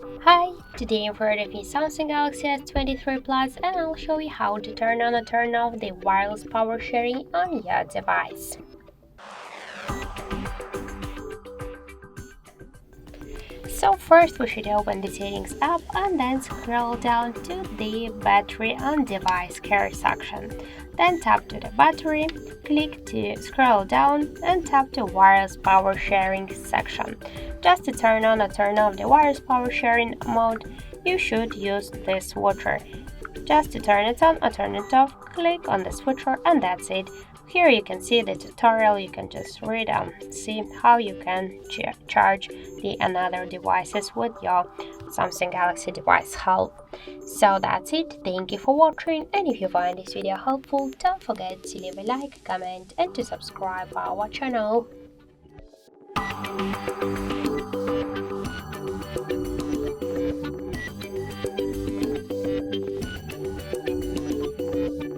Hi, today I'm for the Samsung Galaxy S23 Plus and I'll show you how to turn on or turn off the wireless power sharing on your device. So first we should open the settings app and then scroll down to the battery and device care section. Then tap to the battery, click to scroll down and tap to wireless power sharing section. Just to turn on or turn off the wireless power sharing mode, you should use this switcher. Just to turn it on or turn it off, click on the switcher and that's it. Here you can see the tutorial, you can just read and see how you can charge the another devices with your Samsung Galaxy device help. So that's it, thank you for watching, and if you find this video helpful, don't forget to leave a like, comment and to subscribe our channel.